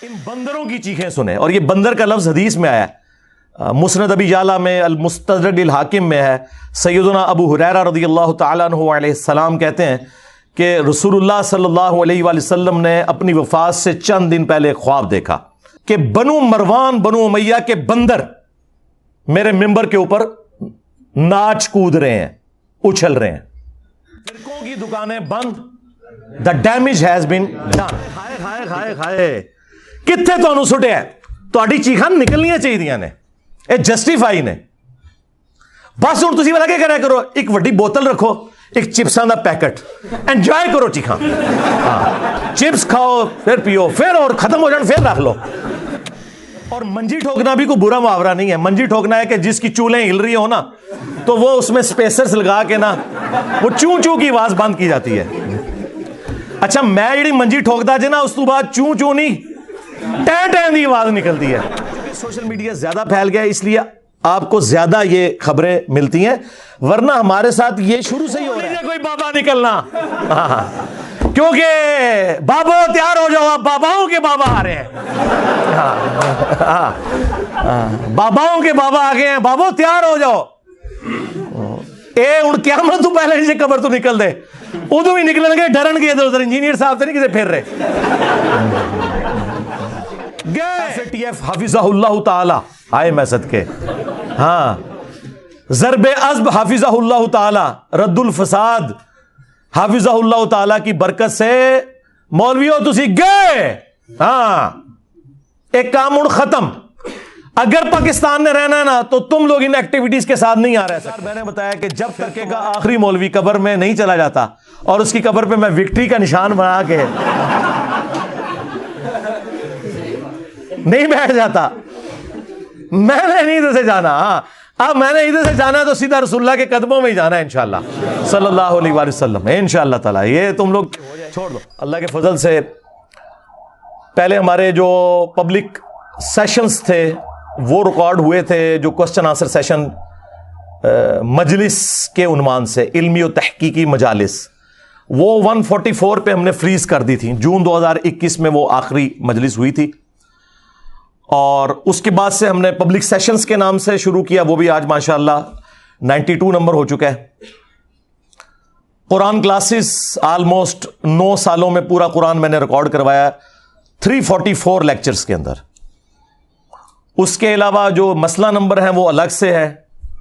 ان بندروں کی چیخیں سنیں. اور یہ بندر کا لفظ حدیث میں آیا ہے، مسند ابی یعلا میں، المستدرک للحاکم میں ہے. سیدنا ابو ہریرہ رضی اللہ تعالیٰ عنہ علیہ السلام کہتے ہیں کہ رسول اللہ صلی اللہ علیہ وآلہ وسلم نے اپنی وفات سے چند دن پہلے خواب دیکھا کہ بنو مروان بنو امیہ کے بندر میرے ممبر کے اوپر ناچ کود رہے ہیں، اچھل رہے ہیں. فرقوں کی دکانیں بند. The damage has been done. ہائے کتنے تانوں سٹیا تہاڈی چیخاں نکلنیاں چاہیے نے، اے جسٹیفائی نے. بس ہوں تسی پتا کیا کریا کرو، ایک وڈی بوتل رکھو، ایک چپساں دا پیکٹ، انجوائے کرو چیخاں. چپس کھاؤ پھر پیو، پھر اور ختم ہو جان پھر رکھ لو. اور منجی ٹھوکنا بھی کوئی برا محاورہ نہیں ہے. منجی ٹھوکنا ہے کہ جس کی چولیں ہل رہی ہو نا تو وہ اس میں سپیسرز لگا کے نا وہ چوں چوں کی آواز بند کی جاتی ہے. اچھا میں جڑی منجی ٹھوکدا جے نا اس تو بعد چوں چوں نہیں ٹیں ٹیں دی آواز نکلتی ہے. سوشل میڈیا زیادہ پھیل گیا اس لیے آپ کو زیادہ یہ خبریں ملتی ہیں، ورنہ ہمارے ساتھ یہ شروع سے ہی ہو رہا ہے کوئی بابا نکلنا. کیونکہ بابو تیار ہو جاؤ، آپ باباؤں کے بابا آ رہے ہیں. باباؤں کے بابا آ گئے ہیں، بابو تیار ہو جاؤ. اے ہن قیامت تو پہلے سے قبر تو نکل دے، ادو بھی نکلن گے ڈرن گے ادھر ادھر. انجینئر صاحب تو نہیں کسی پھر رہے گئے. ٹی ایف حافظہ اللہ تعالی آئے میں صدقے. ہاں ضرب عزب حافظہ اللہ تعالی، رد الفساد حافظہ اللہ تعالی کی برکت سے مولویوں تسی گئے. ہاں ایک کام ہن ختم. اگر پاکستان نے رہنا ہے نا تو تم لوگ ان ایکٹیویٹیز کے ساتھ نہیں آ رہے سکتے. میں نے بتایا کہ جب تک کا آخری مولوی قبر میں نہیں چلا جاتا اور اس کی قبر پہ میں وکٹری کا نشان بنا کے نہیں بیٹھ جاتا، میں نے نہیں ادھر سے جانا. ہاں اب میں نے ادھر سے جانا ہے تو سیدھا رسول اللہ کے قدموں میں ہی جانا ہے انشاءاللہ صلی اللہ علیہ وآلہ وسلم انشاءاللہ تعالی. یہ تم لوگ چھوڑ دو. اللہ کے فضل سے پہلے ہمارے جو پبلک سیشنز تھے وہ ریکارڈ ہوئے تھے، جو کوسچن آنسر سیشن مجلس کے عنوان سے، علمی و تحقیقی مجالس، وہ 144 پہ ہم نے فریز کر دی تھی. جون 2021 میں وہ آخری مجلس ہوئی تھی، اور اس کے بعد سے ہم نے پبلک سیشنز کے نام سے شروع کیا. وہ بھی آج ماشاءاللہ 92 نمبر ہو چکا ہے. قرآن کلاسز آلموسٹ 9 سالوں میں پورا قرآن میں نے ریکارڈ کروایا 344 لیکچرز کے اندر. اس کے علاوہ جو مسئلہ نمبر ہیں وہ الگ سے ہے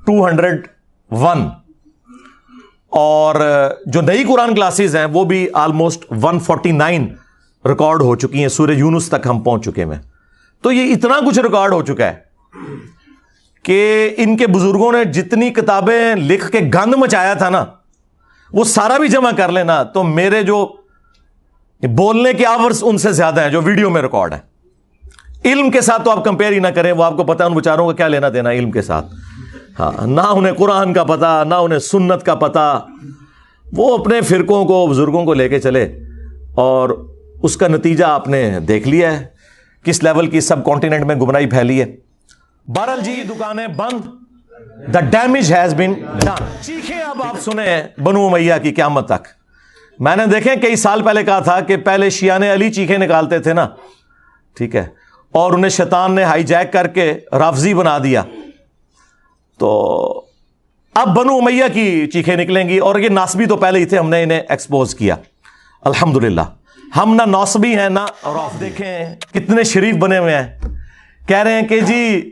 201، اور جو نئی قرآن کلاسز ہیں وہ بھی آلموسٹ 149 ریکارڈ ہو چکی ہیں. سورہ یونس تک ہم پہنچ چکے ہیں. تو یہ اتنا کچھ ریکارڈ ہو چکا ہے کہ ان کے بزرگوں نے جتنی کتابیں لکھ کے گند مچایا تھا نا وہ سارا بھی جمع کر لینا تو میرے جو بولنے کے آورز ان سے زیادہ ہیں جو ویڈیو میں ریکارڈ ہے. علم کے ساتھ تو آپ کمپیئر ہی نہ کریں، وہ آپ کو پتا ہے ان بیچاروں کا کیا لینا دینا علم کے ساتھ. ہاں نہ انہیں قرآن کا پتا، نہ انہیں سنت کا پتا. وہ اپنے فرقوں کو بزرگوں کو لے کے چلے اور اس کا نتیجہ آپ نے دیکھ لیا ہے کس لیول کی سب کانٹیننٹ میں گمراہی پھیلی ہے. بہرحال جی دکانیں بند. The damage has been done. چیخیں اب آپ سنیں بنو امیہ کی قیامت تک. میں نے دیکھیں کئی سال پہلے کہا تھا کہ پہلے شیعان علی چیخیں نکالتے تھے نا، ٹھیک ہے، اور انہیں شیطان نے ہائی جیک کر کے رافضی بنا دیا. تو اب بنو امیہ کی چیخیں نکلیں گی، اور یہ ناصبی تو پہلے ہی تھے، ہم نے انہیں ایکسپوز کیا الحمدللہ. ہم نہ ناصبی ہیں نہ رافضی. دیکھیں کتنے شریف بنے ہوئے ہیں، کہہ رہے ہیں کہ جی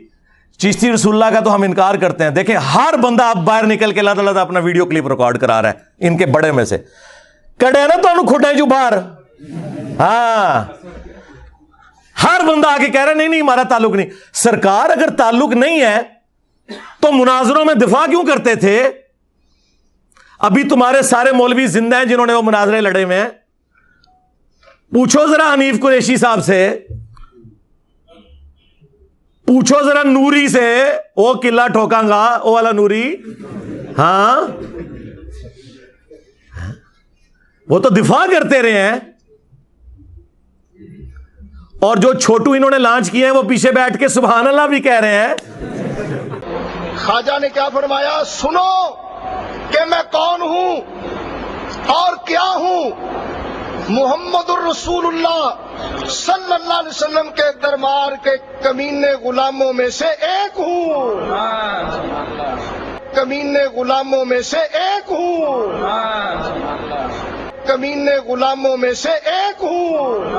چشتی رسول اللہ کا تو ہم انکار کرتے ہیں. دیکھیں ہر بندہ اب باہر نکل کے اللہ تعالیٰ اپنا ویڈیو کلپ ریکارڈ کرا رہا ہے. ان کے بڑے میں سے کڑے ہیں نا تو انہوں کھٹے جو باہر. ہاں ہر بندہ آ کے کہہ رہا ہے نہیں ہمارا تعلق نہیں. سرکار اگر تعلق نہیں ہے تو مناظروں میں دفاع کیوں کرتے تھے؟ ابھی تمہارے سارے مولوی زندہ ہیں جنہوں نے وہ مناظرے لڑے ہوئے ہیں. پوچھو ذرا حنیف قریشی صاحب سے، پوچھو ذرا نوری سے، وہ قلعہ ٹھوکاں گا وہ والا نوری. ہاں وہ تو دفاع کرتے رہے ہیں. اور جو چھوٹو انہوں نے لانچ کیے ہیں وہ پیچھے بیٹھ کے سبحان اللہ بھی کہہ رہے ہیں. خواجہ نے کیا فرمایا؟ سنو کہ میں کون ہوں اور کیا ہوں. محمد الرسول اللہ صلی اللہ علیہ وسلم کے دربار کے کمینے غلاموں میں سے ایک ہوں، کمینے غلاموں میں سے ایک ہوں، کمینے غلاموں میں سے ایک ہوں۔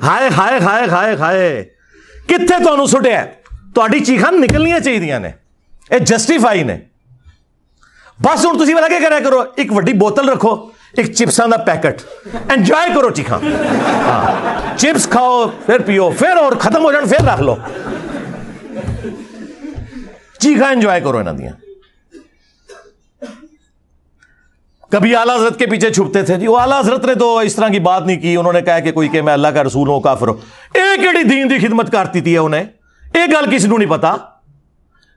ہائے ہائے ہائے ہائے ہائے، کتنے تانوں سٹیا تہاڈی چیخاں نکلنیاں چاہیے نے، یہ جسٹیفائی نے۔ بس ہوں تسی والا کیا کریا کرو، ایک وڈی بوتل رکھو، ایک چپساں دا پیکٹ، انجوائے کرو چیخاں، چپس کھاؤ پھر پیو، پھر اور ختم ہو جان پھر رکھ لو، چیخاں انجوائے کرو انہاں دیاں۔ کبھی اعلیٰ حضرت کے پیچھے چھپتے تھے، جی وہ اعلیٰ حضرت نے تو اس طرح کی بات نہیں کی، انہوں نے کہا کہ کوئی کہ میں اللہ کا رسول ہوں کافر ہوں۔ ایک ایڑی دین دی خدمت کرتی تھی انہیں، ایک گل کسی کو نہیں پتا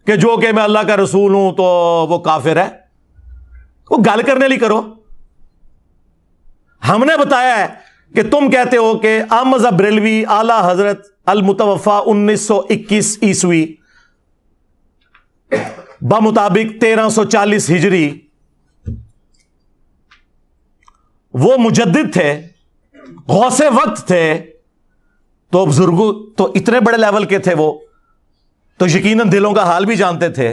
کہ جو کہ میں اللہ کا رسول ہوں تو وہ کافر ہے۔ وہ گل کرنے لی کرو۔ ہم نے بتایا ہے کہ تم کہتے ہو کہ احمد بریلوی اعلیٰ حضرت المتوفا 1921 عیسوی بمطابق 1340 ہجری وہ مجدد تھے، غوث وقت تھے، تو بزرگوں تو اتنے بڑے لیول کے تھے، وہ تو یقیناً دلوں کا حال بھی جانتے تھے۔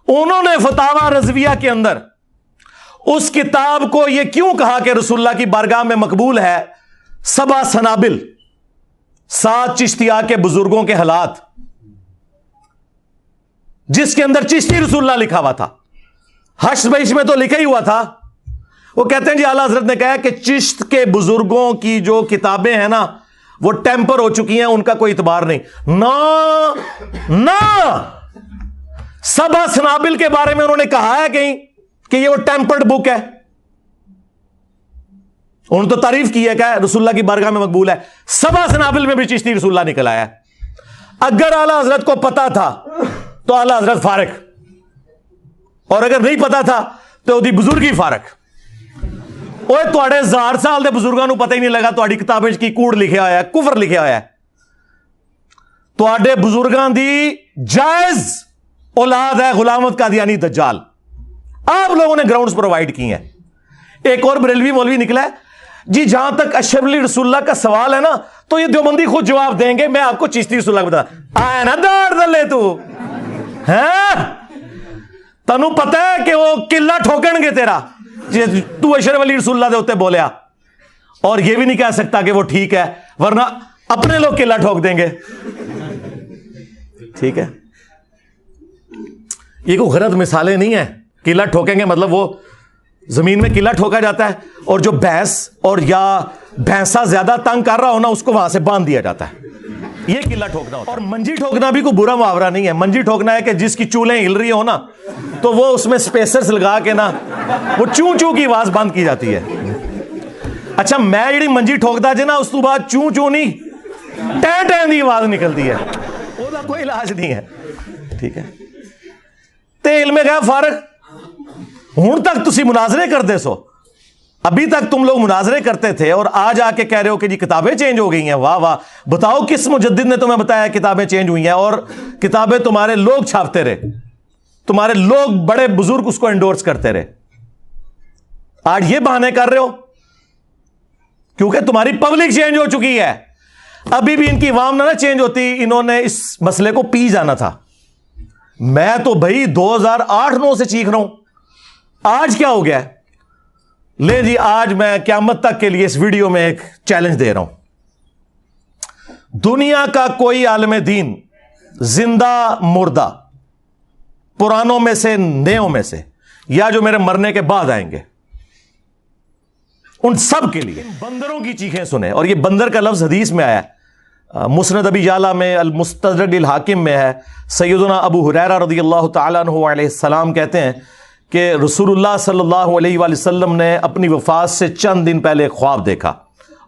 انہوں نے فتاوی رضویہ کے اندر اس کتاب کو یہ کیوں کہا کہ رسول اللہ کی بارگاہ میں مقبول ہے، 7 سنابل، 7 چشتیہ کے بزرگوں کے حالات، جس کے اندر چشتی رسول اللہ لکھا ہوا تھا، حشر بہش میں تو لکھا ہی ہوا تھا۔ وہ کہتے ہیں جی اعلیٰ حضرت نے کہا کہ چشت کے بزرگوں کی جو کتابیں ہیں نا وہ ٹیمپر ہو چکی ہیں، ان کا کوئی اعتبار نہیں۔ نہ 7 سنابل کے بارے میں انہوں نے کہا ہے کہیں کہ یہ وہ ٹیمپرڈ بک ہے؟ انہوں نے تو تعریف کی ہے کہ رسول اللہ کی بارگاہ میں مقبول ہے۔ 7 سنابل میں بھی چشتی رسول اللہ نکل آیا ہے۔ اگر اعلیٰ حضرت کو پتا تھا تو اعلیٰ حضرت فارغ، اور اگر نہیں پتا تھا تو دی بزرگی فارغ۔ اوے تواڈے 1000 سال دے بزرگاں نو پتہ ہی نہیں لگا تواڈی کتابیں کی کوڑ لکھیا ہوا ہے، کفر لکھیا ہوا ہے۔ تواڈے بزرگاں دی جائز اولاد ہے غلامت قادیانی دجال، آپ لوگوں نے گراؤنڈز پرووائڈ کی ہیں۔ ایک اور بریلوی مولوی نکلا ہے جی، جہاں تک اشرف علی رسول اللہ کا سوال ہے نا تو یہ دیوبندی خود جواب دیں گے، میں آپ کو چشتی رسول اللہ بتا آیا نا داڑ دلے تو ہیں، تنو پتہ ہے کہ وہ قلعہ ٹھوکن گے تیرا، تو اشرف علی رسول اللہ دے ہوتے بولیا، اور یہ بھی نہیں کہہ سکتا کہ وہ ٹھیک ہے ورنہ اپنے لوگ قلعہ ٹھوک دیں گے۔ ٹھیک ہے، یہ کوئی غلط مثالیں نہیں ہیں۔ قلعہ ٹھوکیں گے مطلب وہ زمین میں قلعہ ٹھوکا جاتا ہے، اور جو بھینس اور یا بھینسا زیادہ تنگ کر رہا ہو نا اس کو وہاں سے باندھ دیا جاتا ہے، یہ قلعہ ٹھوکنا ہوتا ہے۔ اور منجی ٹھوکنا بھی کوئی برا محاورہ نہیں ہے۔ منجی ٹھوکنا ہے کہ جس کی چولیں ہل رہی ہو نا تو وہ اس میں سپیسرز لگا کے نا وہ چوں چوں کی آواز بند کی جاتی ہے۔ اچھا میں جڑی منجی ٹھوکدا جے نا اس تو بعد چوں چوں نہیں ٹین ٹین دی آواز نکلتی ہے، وہ کوئی علاج نہیں ہے۔ ٹھیک ہے، تے علم غیب فارغ ہوں تک تسی مناظرے کرتے سو، ابھی تک تم لوگ مناظرے کرتے تھے اور آج آ کے کہہ رہے ہو کہ جی کتابیں چینج ہو گئی ہیں۔ واہ واہ، بتاؤ کس مجدد نے تمہیں بتایا کتابیں چینج ہوئی ہیں؟ اور کتابیں تمہارے لوگ چھاپتے رہے، تمہارے لوگ بڑے بزرگ اس کو انڈورس کرتے رہے، آج یہ بہانے کر رہے ہو کیونکہ تمہاری پبلک چینج ہو چکی ہے۔ ابھی بھی ان کی عوام نہ چینج ہوتی، انہوں نے اس مسئلے کو پی جانا تھا۔ میں تو بھائی 2008-9 سے چیخ رہا ہوں، آج کیا ہو گیا ہے؟ لے جی آج میں قیامت تک کے لیے اس ویڈیو میں ایک چیلنج دے رہا ہوں، دنیا کا کوئی عالم دین زندہ مردہ، پرانوں میں سے نیوں میں سے، یا جو میرے مرنے کے بعد آئیں گے، ان سب کے لیے بندروں کی چیخیں سنیں۔ اور یہ بندر کا لفظ حدیث میں آیا ہے، مسند ابی یعلا میں، المستدرک الحاکم میں ہے۔ سیدنا ابو ہریرہ رضی اللہ تعالیٰ عنہ علیہ السلام کہتے ہیں کہ رسول اللہ صلی اللہ علیہ وآلہ وسلم نے اپنی وفات سے چند دن پہلے ایک خواب دیکھا،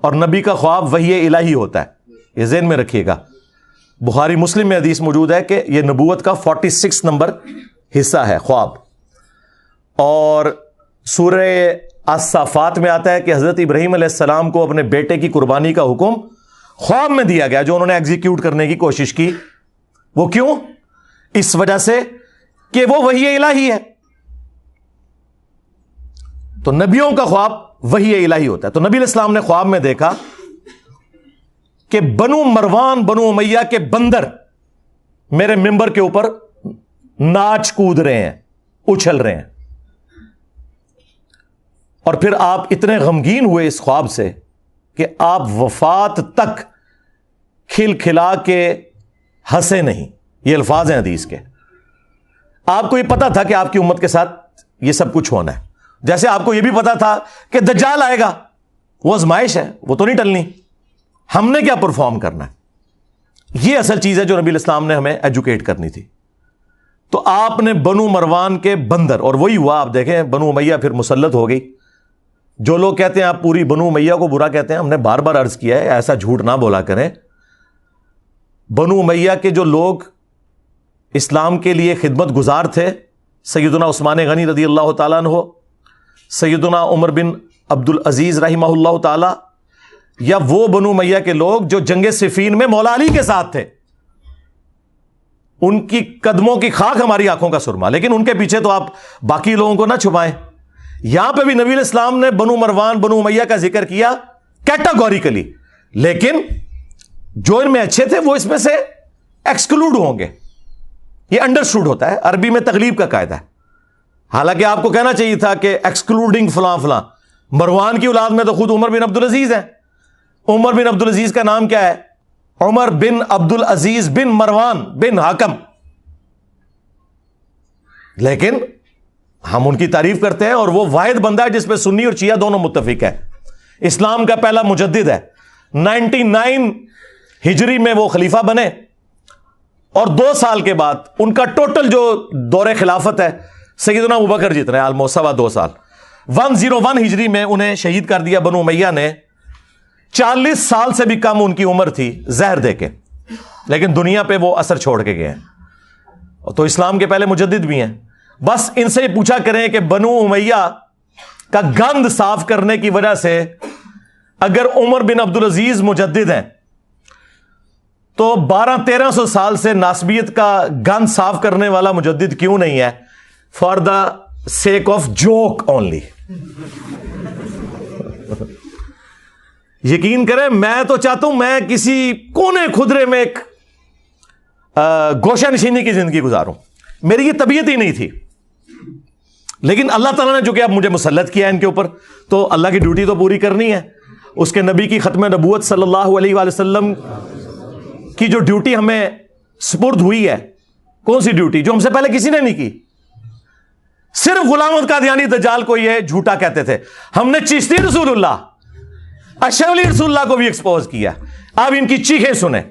اور نبی کا خواب وحی الہی ہوتا ہے، یہ ذہن میں رکھیے گا۔ بخاری مسلم میں حدیث موجود ہے کہ یہ نبوت کا 46 نمبر حصہ ہے خواب۔ اور سورہ الصافات میں آتا ہے کہ حضرت ابراہیم علیہ السلام کو اپنے بیٹے کی قربانی کا حکم خواب میں دیا گیا، جو انہوں نے ایگزیکیوٹ کرنے کی کوشش کی۔ وہ کیوں؟ اس وجہ سے کہ وہ وحی الہی ہے۔ تو نبیوں کا خواب وحی الہی ہوتا ہے. تو نبی علیہ السلام نے خواب میں دیکھا کہ بنو مروان بنو امیہ کے بندر میرے ممبر کے اوپر ناچ کود رہے ہیں, اچھل رہے ہیں. اور پھر آپ اتنے غمگین ہوئے اس خواب سے کہ آپ وفات تک کھل کھلا کے ہنسے نہیں. یہ الفاظ ہیں حدیث کے. آپ کو یہ پتا تھا کہ آپ کی امت کے ساتھ یہ سب کچھ ہونا ہے, جیسے آپ کو یہ بھی پتا تھا کہ دجال آئے گا, وہ آزمائش ہے, وہ تو نہیں ٹلنی, ہم نے کیا پرفارم کرنا ہے. یہ اصل چیز ہے جو نبی الاسلام نے ہمیں ایجوکیٹ کرنی تھی. تو آپ نے بنو مروان کے بندر, اور وہی ہوا, آپ دیکھیں بنو امیہ پھر مسلط ہو گئی. جو لوگ کہتے ہیں آپ پوری بنو امیہ کو برا کہتے ہیں, ہم نے بار بار عرض کیا ہے ایسا جھوٹ نہ بولا کریں. بنو امیہ کے جو لوگ اسلام کے لیے خدمت گزار تھے, سیدنا عثمان غنی رضی اللہ تعالیٰ عنہ, سیدنا عمر بن عبد العزیز رحمہ اللہ تعالی, یا وہ بنو امیہ کے لوگ جو جنگ صفین میں مولا علی کے ساتھ تھے, ان کی قدموں کی خاک ہماری آنکھوں کا سرما. لیکن ان کے پیچھے تو آپ باقی لوگوں کو نہ چھپائیں. یہاں پہ بھی نبی علیہ السلام نے بنو مروان بنو امیہ کا ذکر کیا کیٹاگوریکلی, لیکن جو ان میں اچھے تھے وہ اس میں سے ایکسکلوڈ ہوں گے. یہ انڈرسٹوڈ ہوتا ہے, عربی میں تغلیب کا قاعدہ ہے. حالانکہ آپ کو کہنا چاہیے تھا کہ ایکسکلوڈنگ فلاں فلاں. مروان کی اولاد میں تو خود عمر بن عبد العزیز ہیں. عمر بن عبد العزیز کا نام کیا ہے؟ عمر بن عبد العزیز بن مروان بن حاکم. لیکن ہم ان کی تعریف کرتے ہیں, اور وہ واحد بندہ ہے جس پہ سنی اور شیعہ دونوں متفق ہے. اسلام کا پہلا مجدد ہے. 99 ہجری میں وہ خلیفہ بنے, اور 2 سال کے بعد ان کا ٹوٹل جو دور خلافت ہے سیدنا ابوبکر جتنے آلموسٹ 2.25 سال, 101 ہجری میں انہیں شہید کر دیا بنو امیہ نے. 40 سال سے بھی کم ان کی عمر تھی زہر دے کے, لیکن دنیا پہ وہ اثر چھوڑ کے گئے ہیں. تو اسلام کے پہلے مجدد بھی ہیں. بس ان سے پوچھا کریں کہ بنو امیہ کا گند صاف کرنے کی وجہ سے اگر عمر بن عبد العزیز مجدد ہیں تو 1200-1300 سال سے ناسبیت کا گند صاف کرنے والا مجدد کیوں نہیں ہے؟ For the sake of joke only. یقین کریں, میں تو چاہتا ہوں میں کسی کونے خدرے میں ایک گوشہ نشینی کی زندگی گزاروں. میری یہ طبیعت ہی نہیں تھی, لیکن اللہ تعالیٰ نے جو کہ اب مجھے مسلط کیا ہے ان کے اوپر, تو اللہ کی ڈیوٹی تو پوری کرنی ہے. اس کے نبی کی ختم نبوت صلی اللہ علیہ وآلہ وسلم کی جو ڈیوٹی ہمیں سپرد ہوئی ہے, کون سی ڈیوٹی جو ہم سے پہلے کسی نے نہیں کی. صرف غلام احمد قادیانی دجال کو یہ جھوٹا کہتے تھے. ہم نے چشتی رسول اللہ, اشرف علی رسول اللہ کو بھی ایکسپوز کیا. اب ان کی چیخیں سنیں,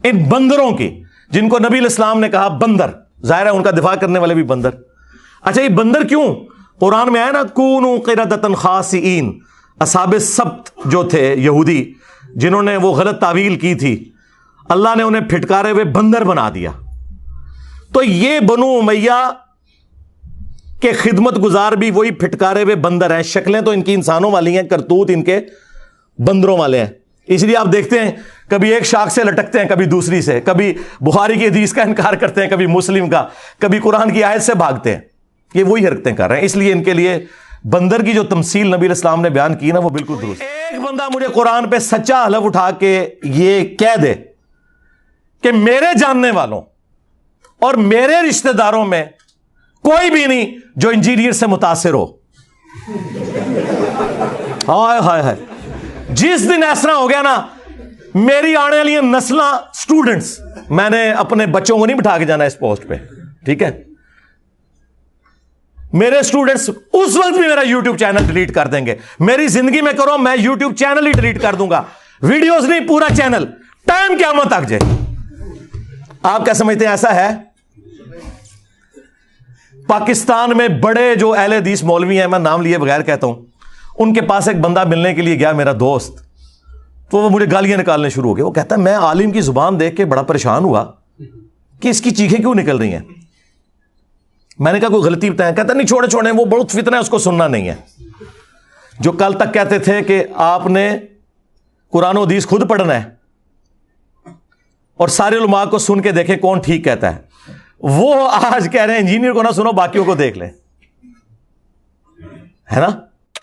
ان بندروں کی, جن کو نبی علیہ السلام نے کہا بندر. ظاہر ہے ان کا دفاع کرنے والے بھی بندر. اچھا یہ بندر کیوں؟ قرآن میں آیا نا کونوا قردۃ خاسئین. اصحاب السبت جو تھے یہودی, جنہوں نے وہ غلط تعویل کی تھی, اللہ نے انہیں پھٹکارے ہوئے بندر بنا دیا. تو یہ بنو امیہ کے خدمت گزار بھی وہی پھٹکارے ہوئے بندر ہیں. شکلیں تو ان کی انسانوں والی ہیں, کرتوت ان کے بندروں والے ہیں. اس لیے آپ دیکھتے ہیں کبھی ایک شاخ سے لٹکتے ہیں, کبھی دوسری سے, کبھی بخاری کی حدیث کا انکار کرتے ہیں, کبھی مسلم کا, کبھی قرآن کی آیت سے بھاگتے ہیں. یہ وہی حرکتیں کر رہے ہیں. اس لیے ان کے لیے بندر کی جو تمثیل نبی علیہ السلام نے بیان کی نا, وہ بالکل درست. ایک بندہ مجھے قرآن پہ سچا حلف اٹھا کے یہ کہہ دے کہ میرے جاننے والوں اور میرے رشتہ داروں میں کوئی بھی نہیں جو انجینئر سے متاثر ہو. ہائے ہائے ہائے, جس دن ایسا ہو گیا نا, میری آنے والی نسلاں اسٹوڈنٹس, میں نے اپنے بچوں کو نہیں بٹھا کے جانا اس پوسٹ پہ, ٹھیک ہے, میرے اسٹوڈنٹس اس وقت بھی میرا یوٹیوب چینل ڈیلیٹ کر دیں گے. میری زندگی میں کرو, میں یوٹیوب چینل ہی ڈیلیٹ کر دوں گا, ویڈیوز نہیں, پورا چینل, ٹائم قیامت تک جائے. آپ کیا سمجھتے ہیں ایسا ہے؟ پاکستان میں بڑے جو اہل حدیث مولوی ہیں, میں نام لیے بغیر کہتا ہوں, ان کے پاس ایک بندہ ملنے کے لیے گیا, میرا دوست, تو وہ مجھے گالیاں نکالنے شروع ہو گئے. وہ کہتا ہے میں عالم کی زبان دیکھ کے بڑا پریشان ہوا کہ اس کی چیخیں کیوں نکل رہی ہیں. میں نے کہا کوئی غلطی بتائیں. کہتا نہیں چھوڑے, وہ بہت فتنہ ہے, اس کو سننا نہیں ہے. جو کل تک کہتے تھے کہ آپ نے قرآن و حدیث خود پڑھنا ہے اور سارے علماء کو سن کے دیکھیں کون ٹھیک کہتا ہے, وہ آج کہہ رہے ہیں انجینئر کو نہ سنو, باقیوں کو دیکھ لیں, ہے نا.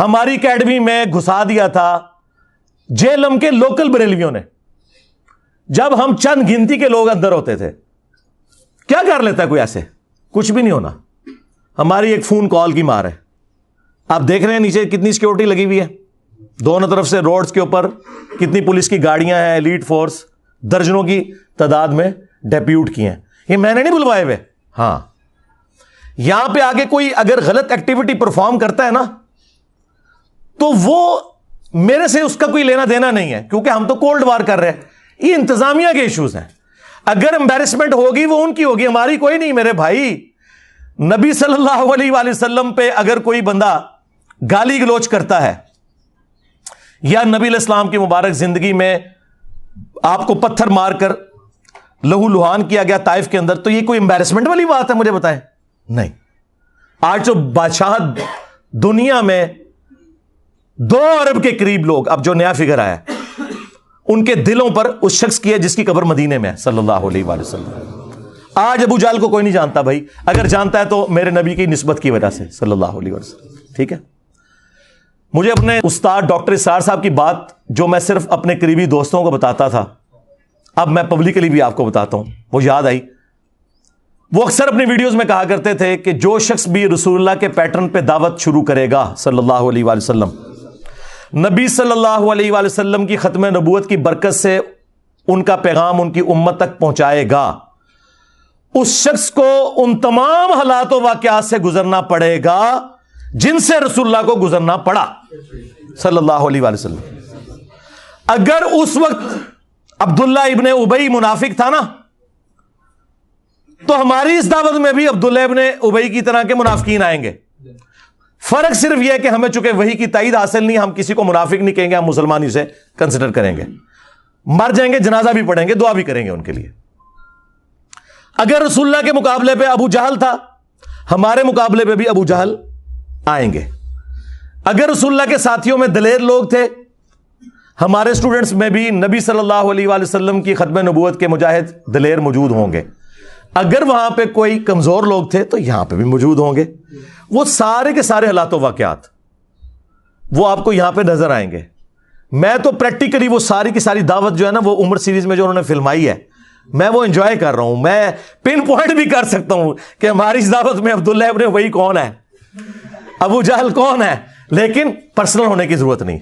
ہماری اکیڈمی میں گھسا دیا تھا جیلم کے لوکل بریلویوں نے. جب ہم چند گنتی کے لوگ اندر ہوتے تھے, کیا کر لیتا ہے کوئی ایسے؟ کچھ بھی نہیں ہونا. ہماری ایک فون کال کی مار ہے. آپ دیکھ رہے ہیں نیچے کتنی سیکورٹی لگی ہوئی ہے, دونوں طرف سے روڈز کے اوپر کتنی پولیس کی گاڑیاں ہیں, ایلیٹ فورس درجنوں کی تعداد میں ڈیپیوٹ کی ہیں. یہ میں نے نہیں بلوائے ہوئے. ہاں, یہاں پہ آگے کوئی اگر غلط ایکٹیویٹی پرفارم کرتا ہے نا, تو وہ میرے سے اس کا کوئی لینا دینا نہیں ہے, کیونکہ ہم تو کولڈ وار کر رہے ہیں. یہ انتظامیہ کے ایشوز ہیں. اگر امبیرسمنٹ ہوگی وہ ان کی ہوگی, ہماری کوئی نہیں. میرے بھائی, نبی صلی اللہ علیہ وآلہ وسلم پہ اگر کوئی بندہ گالی گلوچ کرتا ہے یا نبی علیہ السلام کی مبارک زندگی میں آپ کو پتھر مار کر لہو لہان کیا گیا طائف کے اندر, تو یہ کوئی امبیرسمنٹ والی بات ہے؟ مجھے بتائیں. نہیں. آج تو بادشاہ دنیا میں 2 ارب کے قریب لوگ, اب جو نیا فگر آیا ہے, ان کے دلوں پر اس شخص کی ہے جس کی قبر مدینے میں ہے صلی اللہ علیہ وآلہ وسلم. آج ابو جہل کو کوئی نہیں جانتا بھائی, اگر جانتا ہے تو میرے نبی کی نسبت کی وجہ سے صلی اللہ علیہ وسلم. ٹھیک ہے. مجھے اپنے استاد ڈاکٹر اسرار صاحب کی بات جو میں صرف اپنے قریبی دوستوں کو بتاتا تھا, اب میں پبلکلی بھی آپ کو بتاتا ہوں, وہ یاد آئی. وہ اکثر اپنی ویڈیوز میں کہا کرتے تھے کہ جو شخص بھی رسول اللہ کے پیٹرن پہ دعوت شروع کرے گا صلی اللہ علیہ وآلہ وسلم, نبی صلی اللہ علیہ وآلہ وسلم کی ختم نبوت کی برکت سے ان کا پیغام ان کی امت تک پہنچائے گا, اس شخص کو ان تمام حالات و واقعات سے گزرنا پڑے گا جن سے رسول اللہ کو گزرنا پڑا صلی اللہ علیہ وآلہ وسلم. اگر اس وقت عبداللہ ابن ابی منافق تھا نا, تو ہماری اس دعوت میں بھی عبداللہ ابن ابی کی طرح کے منافقین آئیں گے. فرق صرف یہ ہے کہ ہمیں چونکہ وحی کی تائید حاصل نہیں, ہم کسی کو منافق نہیں کہیں گے, ہم مسلمان اسے کنسیڈر کریں گے. مر جائیں گے, جنازہ بھی پڑھیں گے, دعا بھی کریں گے ان کے لیے. اگر رسول اللہ کے مقابلے پہ ابو جہل تھا, ہمارے مقابلے پہ بھی ابو جہل آئیں گے. اگر رسول اللہ کے ساتھیوں میں دلیر لوگ تھے, ہمارے اسٹوڈنٹس میں بھی نبی صلی اللہ علیہ وآلہ وسلم کی ختم نبوت کے مجاہد دلیر موجود ہوں گے. اگر وہاں پہ کوئی کمزور لوگ تھے تو یہاں پہ بھی موجود ہوں گے. وہ سارے کے سارے حالات و واقعات وہ آپ کو یہاں پہ نظر آئیں گے. میں تو پریکٹیکلی وہ ساری کی ساری دعوت جو ہے نا, وہ عمر سیریز میں جو انہوں نے فلمائی ہے, میں وہ انجوائے کر رہا ہوں. میں پن پوائنٹ بھی کر سکتا ہوں کہ ہماری اس دعوت میں عبداللہ ابن ابی کون ہے, ابو جہل کون ہے, لیکن پرسنل ہونے کی ضرورت نہیں.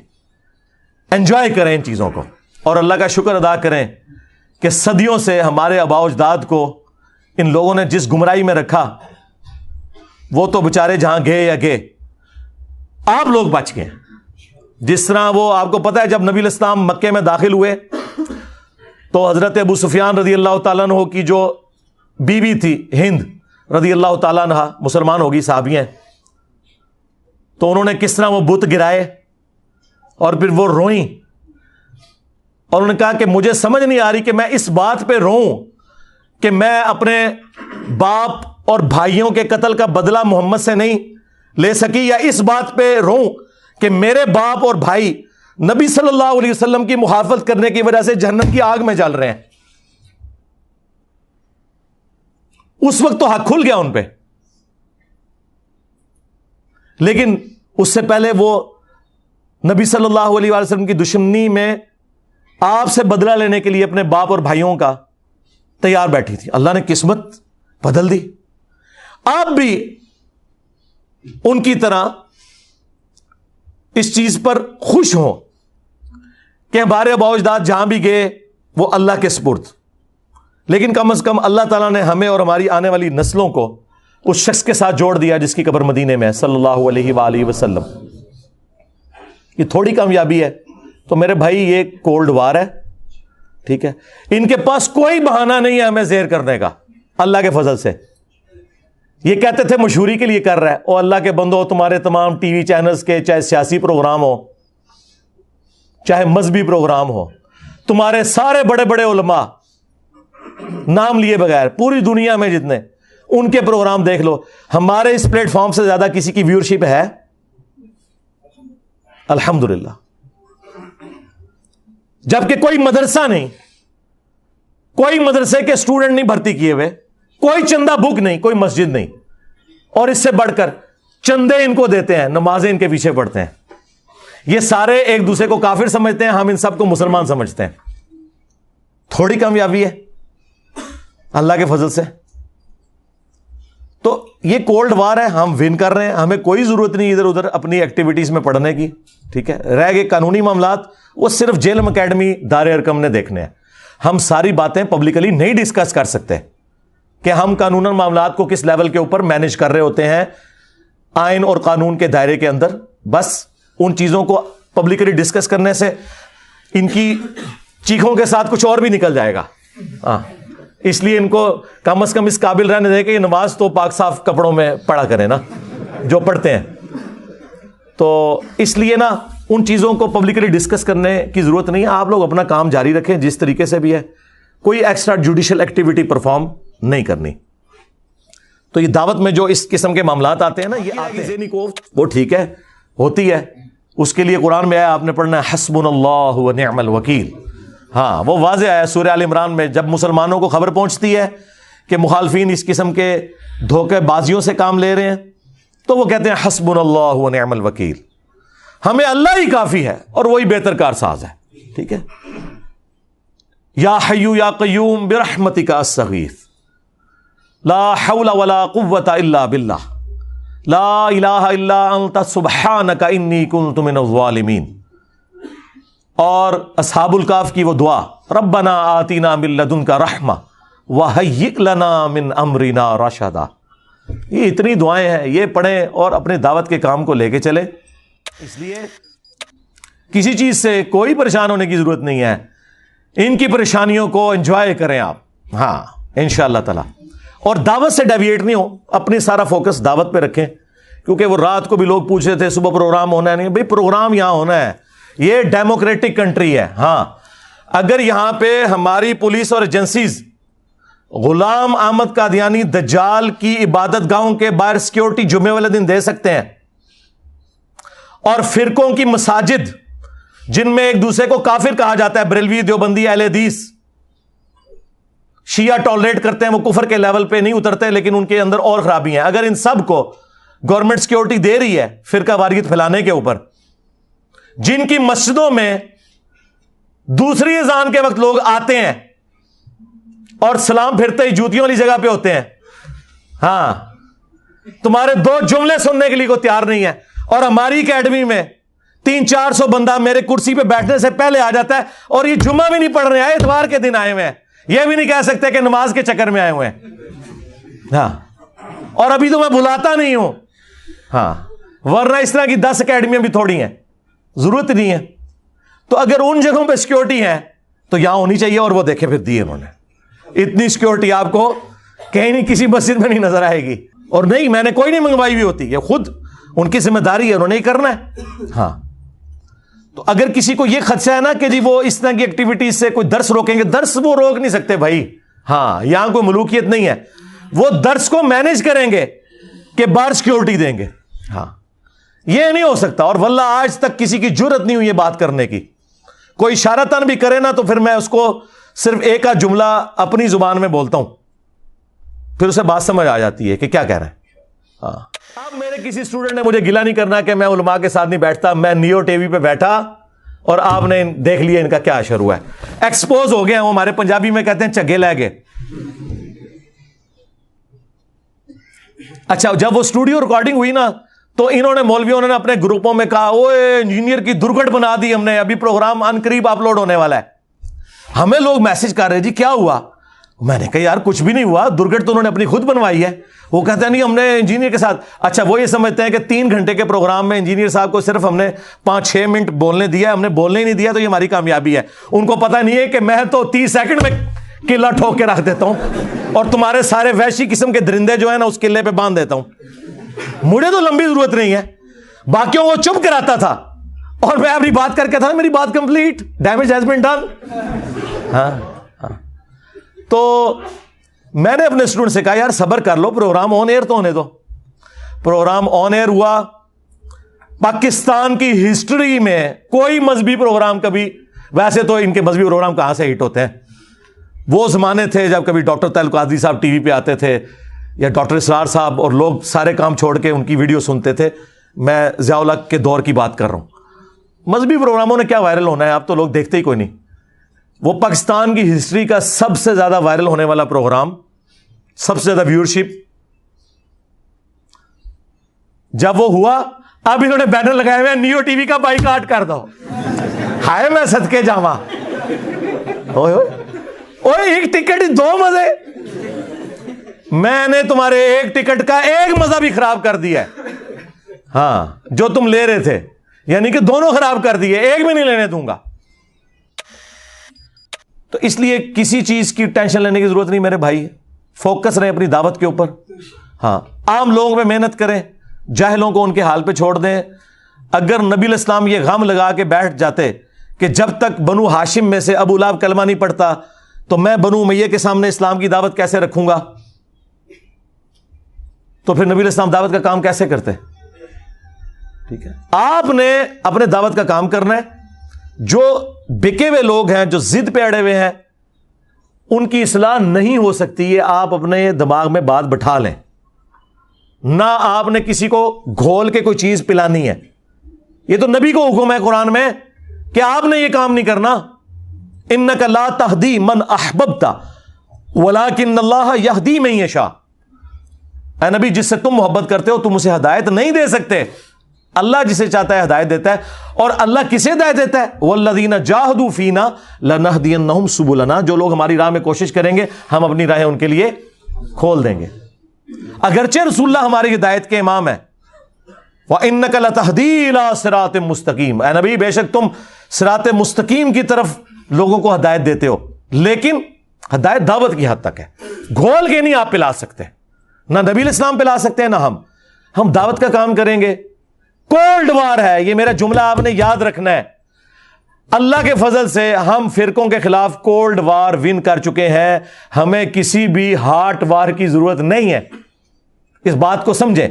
انجوائے کریں ان چیزوں کو, اور اللہ کا شکر ادا کریں کہ صدیوں سے ہمارے آباء و اجداد کو ان لوگوں نے جس گمراہی میں رکھا, وہ تو بےچارے جہاں گئے یا گئے, آپ لوگ بچ گئے. جس طرح وہ آپ کو پتا ہے جب نبی علیہ السلام مکے میں داخل ہوئے تو حضرت ابو سفیان رضی اللہ تعالیٰ عنہ کی جو بیوی تھی ہند رضی اللہ تعالیٰ عنہ, مسلمان ہوگی, صحابی ہیں, تو انہوں نے کس طرح وہ بت گرائے اور پھر وہ روئیں, اور انہوں نے کہا کہ مجھے سمجھ نہیں آ رہی کہ میں اس بات پہ روؤں کہ میں اپنے باپ اور بھائیوں کے قتل کا بدلہ محمد سے نہیں لے سکی, یا اس بات پہ روؤں کہ میرے باپ اور بھائی نبی صلی اللہ علیہ وسلم کی مخالفت کرنے کی وجہ سے جہنم کی آگ میں جل رہے ہیں. اس وقت تو حق کھل گیا ان پہ, لیکن اس سے پہلے وہ نبی صلی اللہ علیہ وسلم کی دشمنی میں آپ سے بدلہ لینے کے لیے اپنے باپ اور بھائیوں کا تیار بیٹھی تھی. اللہ نے قسمت بدل دی. آپ بھی ان کی طرح اس چیز پر خوش ہوں کہ ہمارے آباء و اجداد جہاں بھی گئے وہ اللہ کے سپرد, لیکن کم از کم اللہ تعالیٰ نے ہمیں اور ہماری آنے والی نسلوں کو اس شخص کے ساتھ جوڑ دیا جس کی قبر مدینے میں ہے صلی اللہ علیہ وآلہ وسلم. یہ تھوڑی کامیابی ہے. تو میرے بھائی یہ کولڈ وار ہے, ٹھیک ہے, ان کے پاس کوئی بہانہ نہیں ہے ہمیں زیر کرنے کا اللہ کے فضل سے. یہ کہتے تھے مشہوری کے لیے کر رہا ہے, او اللہ کے بندو, تمہارے تمام ٹی وی چینلز کے چاہے سیاسی پروگرام ہو چاہے مذہبی پروگرام ہو, تمہارے سارے بڑے بڑے علماء نام لیے بغیر پوری دنیا میں جتنے, ان کے پروگرام دیکھ لو, ہمارے اس پلیٹ فارم سے زیادہ کسی کی ویورشپ ہے؟ الحمدللہ. جبکہ کوئی مدرسہ نہیں, کوئی مدرسے کے اسٹوڈنٹ نہیں بھرتی کیے ہوئے, کوئی چندہ بک نہیں, کوئی مسجد نہیں, اور اس سے بڑھ کر چندے ان کو دیتے ہیں, نمازیں ان کے پیچھے پڑھتے ہیں. یہ سارے ایک دوسرے کو کافر سمجھتے ہیں, ہم ان سب کو مسلمان سمجھتے ہیں. تھوڑی کامیابی ہے اللہ کے فضل سے. تو یہ کولڈ وار ہے, ہم ون کر رہے ہیں, ہمیں کوئی ضرورت نہیں ادھر ادھر اپنی ایکٹیویٹیز میں پڑھنے کی. ٹھیک ہے, رہ گئے قانونی معاملات, وہ صرف جیلم اکیڈمی دار ارکم نے دیکھنے ہیں. ہم ساری باتیں پبلکلی نہیں ڈسکس کر سکتے کہ ہم قانون معاملات کو کس لیول کے اوپر مینج کر رہے ہوتے ہیں آئین اور قانون کے دائرے کے اندر. بس ان چیزوں کو پبلکلی ڈسکس کرنے سے ان کی چیخوں کے ساتھ کچھ اور بھی نکل جائے گا. اس لیے ان کو کم از کم اس قابل رہنے دے کہ یہ نماز تو پاک صاف کپڑوں میں پڑھا کریں نا جو پڑھتے ہیں. تو اس لیے نا ان چیزوں کو پبلکلی ڈسکس کرنے کی ضرورت نہیں ہے. آپ لوگ اپنا کام جاری رکھیں جس طریقے سے بھی ہے, کوئی ایکسٹرا جوڈیشل ایکٹیویٹی پرفارم نہیں کرنی. تو یہ دعوت میں جو اس قسم کے معاملات آتے ہیں نا, یہ آتے ہیں وہ ٹھیک ہے, ہوتی ہے. اس کے لیے قرآن میں آیا, آپ نے پڑھنا ہے حسبنا اللہ و نعم الوکیل. ہاں وہ واضح آیا سورہ آل عمران میں, جب مسلمانوں کو خبر پہنچتی ہے کہ مخالفین اس قسم کے دھوکے بازیوں سے کام لے رہے ہیں تو وہ کہتے ہیں حسبنا اللہ و نعم الوکیل, ہمیں اللہ ہی کافی ہے اور وہی بہتر کارساز ہے. ٹھیک ہے, یا حی یا قیوم برحمتک استغیث لا حول ولا قوة الا باللہ لا الہ الا انت سبحانک انی کنت من الظالمین. اور اصحاب الکاف کی وہ دعا, ربنا آتینا من لدنک رحمہ وہیئ لنا من امرنا رشدا. یہ اتنی دعائیں ہیں, یہ پڑھیں اور اپنے دعوت کے کام کو لے کے چلیں. اس لیے کسی چیز سے کوئی پریشان ہونے کی ضرورت نہیں ہے, ان کی پریشانیوں کو انجوائے کریں آپ. ہاں انشاءاللہ تعالی. اور دعوت سے ڈیویٹ نہیں ہو, اپنی سارا فوکس دعوت پہ رکھیں. کیونکہ وہ رات کو بھی لوگ پوچھ رہے تھے صبح پروگرام ہونا ہے, نہیں بھائی پروگرام یہاں ہونا ہے, یہ ڈیموکریٹک کنٹری ہے. ہاں اگر یہاں پہ ہماری پولیس اور ایجنسیز غلام احمد قادیانی دجال کی عبادت گاہوں کے باہر سیکیورٹی جمعے والے دن دے سکتے ہیں, اور فرقوں کی مساجد جن میں ایک دوسرے کو کافر کہا جاتا ہے, بریلوی, دیوبندی, اہل حدیث, شیعہ ٹالریٹ کرتے ہیں, وہ کفر کے لیول پہ نہیں اترتے لیکن ان کے اندر اور خرابی ہیں. اگر ان سب کو گورنمنٹ سیکیورٹی دے رہی ہے فرقہ واریت پھیلانے کے اوپر, جن کی مسجدوں میں دوسری اذان کے وقت لوگ آتے ہیں اور سلام پھرتے ہی جوتیوں والی جگہ پہ ہوتے ہیں, ہاں تمہارے 2 جملے سننے کے لیے کوئی تیار نہیں ہے, اور ہماری اکیڈمی میں 300-400 بندہ میرے کرسی پہ بیٹھنے سے پہلے آ جاتا ہے, اور یہ جمعہ بھی نہیں پڑھ رہے ہیں, اتوار کے دن آئے ہوئے ہیں, یہ بھی نہیں کہہ سکتے کہ نماز کے چکر میں آئے ہوئے ہیں. ہاں اور ابھی تو میں بلاتا نہیں ہوں, ہاں ورنہ اس طرح کی 10 اکیڈمیاں بھی تھوڑی ہیں, ضرورت نہیں ہے. تو اگر ان جگہوں پہ سیکیورٹی ہے تو یہاں ہونی چاہیے, اور وہ دیکھیں پھر دی انہوں نے اتنی سیکیورٹی آپ کو کہیں نہیں کسی مسجد میں نہیں نظر آئے گی. اور نہیں میں نے کوئی نہیں منگوائی ہوئی ہوتی, یہ خود ان کی ذمہ داری ہے, انہوں نے ہی کرنا ہے. ہاں تو اگر کسی کو یہ خدشہ ہے نا کہ جی وہ اس طرح کی ایکٹیویٹیز سے کوئی درس روکیں گے, درس وہ روک نہیں سکتے بھائی. ہاں یہاں کوئی ملوکیت نہیں ہے, وہ درس کو مینج کریں گے کہ باہر سیکیورٹی دیں گے. ہاں یہ نہیں ہو سکتا, اور واللہ آج تک کسی کی جرت نہیں ہوئی یہ بات کرنے کی. کوئی اشارتاً بھی کرے نا تو پھر میں اس کو صرف ایک آدھ جملہ اپنی زبان میں بولتا ہوں, پھر اسے بات سمجھ آ جاتی ہے کہ کیا کہہ رہے ہیں. ہاں اب میرے کسی اسٹوڈنٹ نے مجھے گلا نہیں کرنا کہ میں علماء کے ساتھ نہیں بیٹھتا, میں نیو ٹی وی پہ بیٹھا اور آپ نے دیکھ لیا ان کا کیا اشر ہوا ہے, ایکسپوز ہو گیا. وہ ہمارے پنجابی میں کہتے ہیں چگے لے گئے. اچھا جب وہ اسٹوڈیو ریکارڈنگ ہوئی نا تو انہوں نے مولویوں نے اپنے گروپوں میں کہا اوے انجینئر کی درگٹ بنا دی ہم نے, ابھی پروگرام ان قریب اپلوڈ ہونے والا ہے. ہمیں لوگ میسج کر رہے جی کیا ہوا, میں نے کہا یار کچھ بھی نہیں ہوا, درگٹ تو انہوں نے اپنی خود بنوائی ہے. وہ کہتے ہیں نہیں ہم نے انجینئر کے ساتھ. اچھا وہ یہ سمجھتے ہیں کہ 3 گھنٹے کے پروگرام میں انجینئر صاحب کو صرف ہم نے 5-6 منٹ بولنے دیا, ہم نے بولنے ہی نہیں دیا تو یہ ہماری کامیابی ہے. ان کو پتہ نہیں ہے کہ میں تو 30 سیکنڈ میں قلعہ ٹھوک کے رکھ دیتا ہوں اور تمہارے سارے وحشی قسم کے درندے جو ہیں نا اس قلعے پہ باندھ دیتا ہوں. مجھے تو لمبی ضرورت نہیں ہے, باقیوں کو چپ کراتا تھا اور میں اپنی بات کر کے تھا, میری بات complete, damage has been done. ہاں تو میں نے اپنے اسٹوڈنٹ سے کہا یار صبر کر لو, پروگرام آن ایئر تو ہونے دو. پروگرام آن ایئر ہوا. پاکستان کی ہسٹری میں کوئی مذہبی پروگرام کبھی, ویسے تو ان کے مذہبی پروگرام کہاں سے ہٹ ہوتے ہیں, وہ زمانے تھے جب کبھی ڈاکٹر طاہر القادری صاحب ٹی وی پہ آتے تھے یا ڈاکٹر اسرار صاحب, اور لوگ سارے کام چھوڑ کے ان کی ویڈیو سنتے تھے. میں ضیاء الحق کے دور کی بات کر رہا ہوں. مذہبی پروگراموں نے کیا وائرل ہونا ہے، آپ تو لوگ دیکھتے ہی کوئی نہیں. وہ پاکستان کی ہسٹری کا سب سے زیادہ وائرل ہونے والا پروگرام، سب سے زیادہ ویورشپ، جب وہ ہوا اب انہوں نے بینر لگائے ہوئے نیو ٹی وی کا بائیکاٹ کر دو. ہائے میں صدقے جاواں، اوئے ایک ٹکٹ 2 مزے، میں نے تمہارے ایک ٹکٹ کا ایک مزہ بھی خراب کر دیا ہے. ہاں جو تم لے رہے تھے، یعنی کہ دونوں خراب کر دیے، ایک بھی نہیں لینے دوں گا. تو اس لیے کسی چیز کی ٹینشن لینے کی ضرورت نہیں میرے بھائی، فوکس رہیں اپنی دعوت کے اوپر. ہاں عام لوگوں پہ محنت کریں، جاہلوں کو ان کے حال پہ چھوڑ دیں. اگر نبی علیہ السلام یہ غم لگا کے بیٹھ جاتے کہ جب تک بنو ہاشم میں سے ابو لہب کلمہ نہیں پڑھتا تو میں بنو امیہ کے سامنے اسلام کی دعوت کیسے رکھوں گا، تو پھر نبی علیہ السلام دعوت کا کام کیسے کرتے؟ ٹھیک ہے، آپ نے اپنے دعوت کا کام کرنا ہے. جو بکے ہوئے لوگ ہیں، جو ضد پہ اڑے ہوئے ہیں، ان کی اصلاح نہیں ہو سکتی. یہ آپ اپنے دماغ میں بات بٹھا لیں. نہ آپ نے کسی کو گھول کے کوئی چیز پلانی ہے، یہ تو نبی کو حکم ہے قرآن میں کہ آپ نے یہ کام نہیں کرنا. انک لا تہدی من احببت ولکن اللہ یہدی من یشاء. اے نبی، جس سے تم محبت کرتے ہو تم اسے ہدایت نہیں دے سکتے، اللہ جسے چاہتا ہے ہدایت دیتا ہے. اور اللہ کسے ہدایت دیتا ہے؟ والذین جاہدوا فینا لنہدینہم سبلنا. جو لوگ ہماری راہ میں کوشش کریں گے ہم اپنی راہیں ان کے لیے کھول دیں گے. اگرچہ رسول اللہ ہماری ہدایت کے امام ہے. وَإِنَّكَ لَتَهْدِي إِلَىٰ صِرَاطٍ مُسْتَقِيمٍ. اے نبی بے شک تم صراط مستقیم کی طرف لوگوں کو ہدایت دیتے ہو، لیکن ہدایت دعوت کی حد تک ہے. گھول کے نہیں آپ پلا سکتے، نہ نبی علیہ السلام پلا سکتے ہیں نہ ہم دعوت کا کام کریں گے. کولڈ وار ہے یہ، میرا جملہ آپ نے یاد رکھنا ہے. اللہ کے فضل سے ہم فرقوں کے خلاف کولڈ وار ون کر چکے ہیں. ہمیں کسی بھی ہاٹ وار کی ضرورت نہیں ہے، اس بات کو سمجھیں.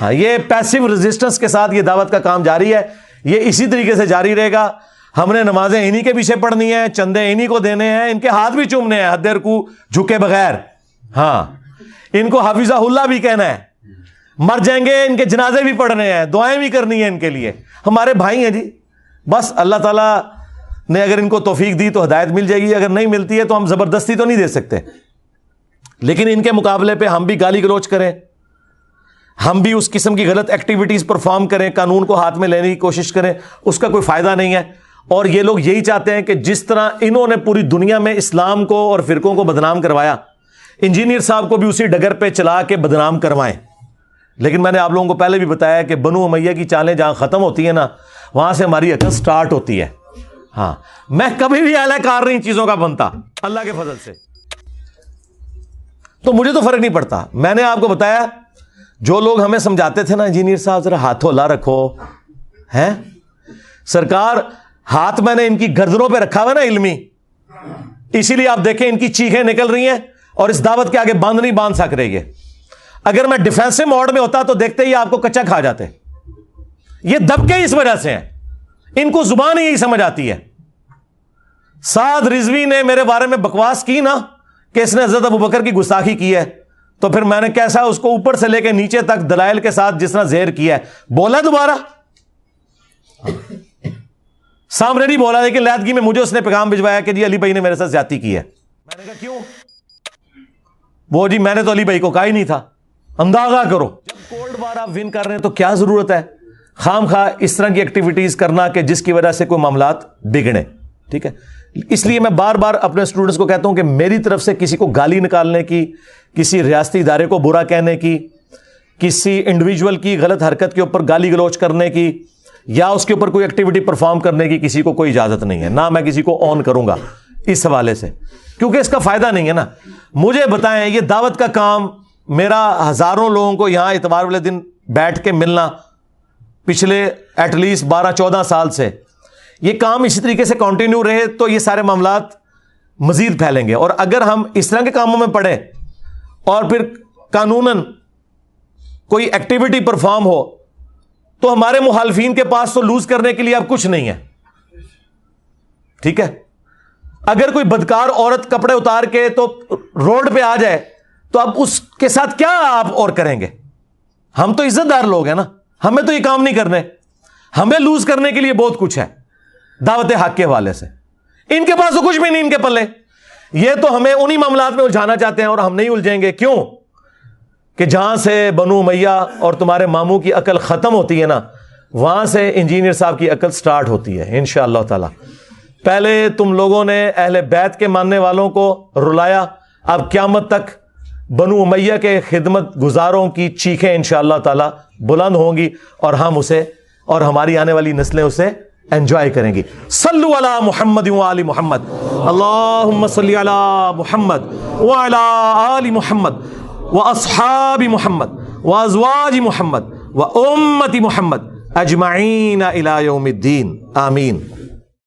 ہاں یہ پیسیو ریزسٹنس کے ساتھ یہ دعوت کا کام جاری ہے، یہ اسی طریقے سے جاری رہے گا. ہم نے نمازیں انہی کے پیچھے پڑھنی ہیں، چندے انہی کو دینے ہیں، ان کے ہاتھ بھی چومنے ہیں حد رکوع جھکے بغیر. ہاں ان کو حافظہ اللہ بھی کہنا ہے، مر جائیں گے ان کے جنازے بھی پڑھنے ہیں، دعائیں بھی کرنی ہیں ان کے لیے. ہمارے بھائی ہیں جی، بس اللہ تعالیٰ نے اگر ان کو توفیق دی تو ہدایت مل جائے گی، اگر نہیں ملتی ہے تو ہم زبردستی تو نہیں دے سکتے. لیکن ان کے مقابلے پہ ہم بھی گالی گلوچ کریں، ہم بھی اس قسم کی غلط ایکٹیویٹیز پرفارم کریں، قانون کو ہاتھ میں لینے کی کوشش کریں، اس کا کوئی فائدہ نہیں ہے. اور یہ لوگ یہی چاہتے ہیں کہ جس طرح انہوں نے پوری دنیا میں اسلام کو اور فرقوں کو بدنام کروایا، انجینئر صاحب کو بھی اسی ڈگر پہ چلا کے بدنام کروائیں. لیکن میں نے آپ لوگوں کو پہلے بھی بتایا کہ بنو امیہ کی چالیں جہاں ختم ہوتی ہیں نا، وہاں سے ہماری عقل سٹارٹ ہوتی ہے. ہاں میں کبھی بھی اعلی کار نہیں چیزوں کا بنتا اللہ کے فضل سے، تو مجھے تو فرق نہیں پڑتا. میں نے آپ کو بتایا جو لوگ ہمیں سمجھاتے تھے نا، انجینئر صاحب ذرا ہاتھ ہلا رکھو، ہیں سرکار ہاتھ میں نے ان کی گردنوں پہ رکھا ہوا نا علمی، اسی لیے آپ دیکھیں ان کی چیخیں نکل رہی ہیں اور اس دعوت کے آگے باندھ نہیں باندھ سک رہی ہے. اگر میں ڈیفینسو موڈ میں ہوتا تو دیکھتے ہی آپ کو کچا کھا جاتے. یہ دبکے اس وجہ سے ہیں، ان کو زبان ہی یہی سمجھ آتی ہے. سعد رضوی نے میرے بارے میں بکواس کی نا کہ اس نے حضرت ابوبکر کی گستاخی کی ہے، تو پھر میں نے کیسا اس کو اوپر سے لے کے نیچے تک دلائل کے ساتھ جس طرح زہر کیا ہے، بولا دوبارہ سامنے نہیں بولا، لیکن لیدگی میں مجھے اس نے پیغام بھجوایا کہ جی علی بھائی نے میرے ساتھ زیادتی کی ہے. میں نے کہا کیوں؟ وہ جی میں نے تو علی بھائی کو کہا ہی نہیں تھا. اندازہ کرو جب کولڈ وار آپ ون کر رہے ہیں تو کیا ضرورت ہے خام خواہ اس طرح کی ایکٹیویٹیز کرنا کہ جس کی وجہ سے کوئی معاملات بگڑے. ٹھیک ہے، اس لیے میں بار بار اپنے اسٹوڈنٹس کو کہتا ہوں کہ میری طرف سے کسی کو گالی نکالنے کی، کسی ریاستی ادارے کو برا کہنے کی، کسی انڈیویجول کی غلط حرکت کے اوپر گالی گلوچ کرنے کی، یا اس کے اوپر کوئی ایکٹیویٹی پرفارم کرنے کی کسی کو کوئی اجازت نہیں ہے. نہ میں کسی کو آن کروں گا اس حوالے سے، کیونکہ اس کا فائدہ نہیں ہے نا. مجھے بتائیں یہ دعوت کا کام، میرا ہزاروں لوگوں کو یہاں اتوار والے دن بیٹھ کے ملنا پچھلے ایٹ لیسٹ 12-14 سال سے، یہ کام اسی طریقے سے کنٹینیو رہے تو یہ سارے معاملات مزید پھیلیں گے. اور اگر ہم اس طرح کے کاموں میں پڑیں اور پھر قانوناً کوئی ایکٹیویٹی پرفارم ہو تو ہمارے مخالفین کے پاس تو لوز کرنے کے لیے اب کچھ نہیں ہے. ٹھیک ہے، اگر کوئی بدکار عورت کپڑے اتار کے تو روڈ پہ آ جائے تو اب اس کے ساتھ کیا آپ اور کریں گے؟ ہم تو عزت دار لوگ ہیں نا، ہمیں تو یہ کام نہیں کرنے. ہمیں لوز کرنے کے لیے بہت کچھ ہے دعوت حق کے حوالے سے. ان کے پاس تو کچھ بھی نہیں ان کے پلے. یہ تو ہمیں انہی معاملات میں الجھانا چاہتے ہیں اور ہم نہیں الجھیں گے. کیوں کہ جہاں سے بنو امیہ اور تمہارے ماموں کی عقل ختم ہوتی ہے نا, وہاں سے انجینئر صاحب کی عقل سٹارٹ ہوتی ہے انشاءاللہ تعالی. پہلے تم لوگوں نے اہل بیت کے ماننے والوں کو رلایا, اب قیامت تک بنو امیہ کے خدمت گزاروں کی چیخیں انشاءاللہ تعالی بلند ہوں گی اور ہم اسے اور ہماری آنے والی نسلیں اسے انجوائے کریں گی. صلو علی محمد و آل محمد. اللہم صلی علی محمد وعلی آل محمد واصحاب محمد وازواج محمد و امت محمد اجمعین الی یوم الدین. آمین.